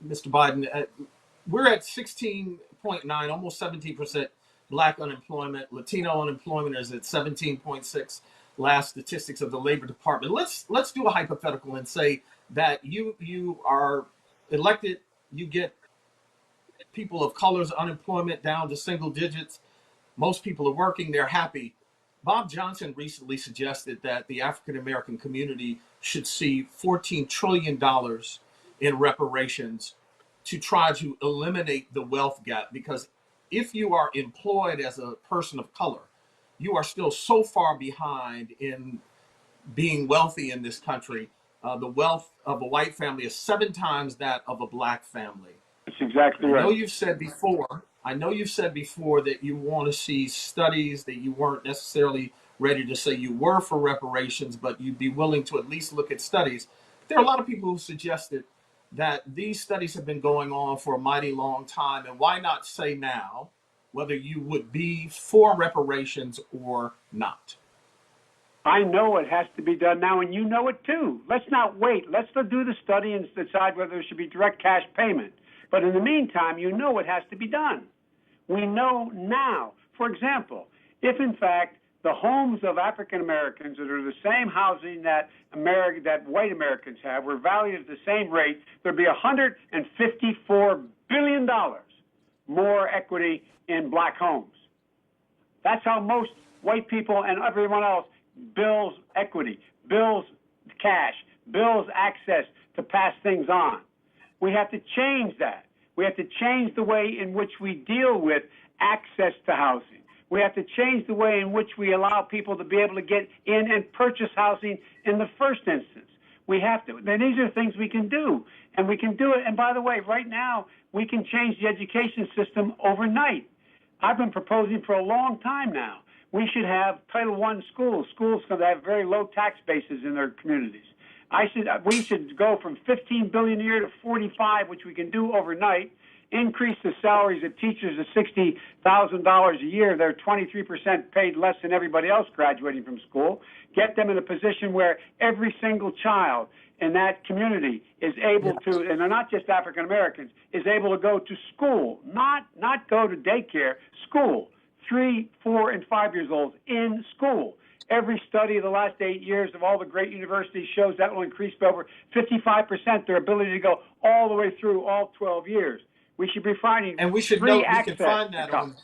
Mr. Biden, we're at 16.9, almost 17% Black unemployment. Latino unemployment is at 17.6. Last statistics of the Labor Department. Let's do a hypothetical and say that you are elected, you get people of color's unemployment down to single digits. Most people are working, they're happy. Bob Johnson recently suggested that the African American community should see $14 trillion in reparations to try to eliminate the wealth gap. Because if you are employed as a person of color, you are still so far behind in being wealthy in this country. The wealth of a white family is 7 times that of a Black family. That's exactly right. I know you've said before that you want to see studies, that you weren't necessarily ready to say you were for reparations, but you'd be willing to at least look at studies. There are a lot of people who suggested that these studies have been going on for a mighty long time, and why not say now whether you would be for reparations or not? I know it has to be done now, and you know it too. Let's not wait. Let's do the study and decide whether there should be direct cash payment. But in the meantime, you know it has to be done. We know now. For example, if in fact the homes of African Americans that are the same housing that white Americans have were valued at the same rate, there'd be $154 billion more equity in Black homes. That's how most white people and everyone else builds equity, builds cash, builds access to pass things on. We have to change that. We have to change the way in which we deal with access to housing. We have to change the way in which we allow people to be able to get in and purchase housing in the first instance. We have to, and these are things we can do, and we can do it. And by the way, right now, we can change the education system overnight. I've been proposing for a long time now. We should have Title I schools that have very low tax bases in their communities. We should go from $15 billion a year to $45, which we can do overnight. Increase the salaries of teachers to $60,000 a year. They're 23% paid less than everybody else graduating from school. Get them in a position where every single child in that community is able to, and they're not just African Americans, is able to go to school, not go to daycare, school. 3, 4, and 5 years old in school. Every study of the last 8 years of all the great universities shows that will increase by over 55% their ability to go all the way through all 12 years. We should be finding and we should free note access. We can find that on.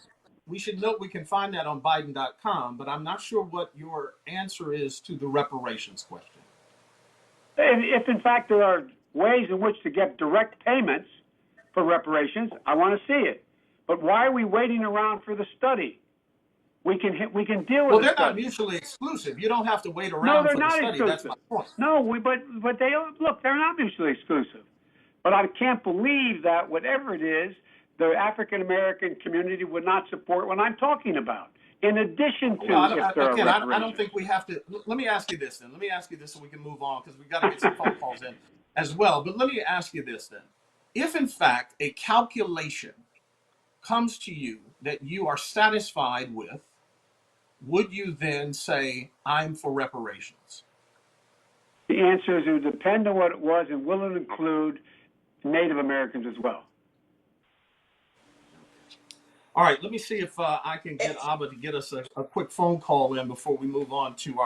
We should note we can find that on Biden.com, but I'm not sure what your answer is to the reparations question. If in fact there are ways in which to get direct payments for reparations, I want to see it. But why are we waiting around for the study? We can deal with it. Well, they're not mutually exclusive. You don't have to wait around for the study. Exclusive. That's my point. No, but they look, they're not mutually exclusive. But I can't believe that whatever it is, the African American community would not support what I'm talking about. In addition to, I don't think we have to. Let me ask you this then. Let me ask you this so we can move on because we've got to get some phone calls in as well. But let me ask you this then. If in fact a calculation comes to you that you are satisfied with, would you then say, I'm for reparations? The answer is it would depend on what it was, and will it include Native Americans as well? All right, let me see if I can get Abba to get us a quick phone call in before we move on to our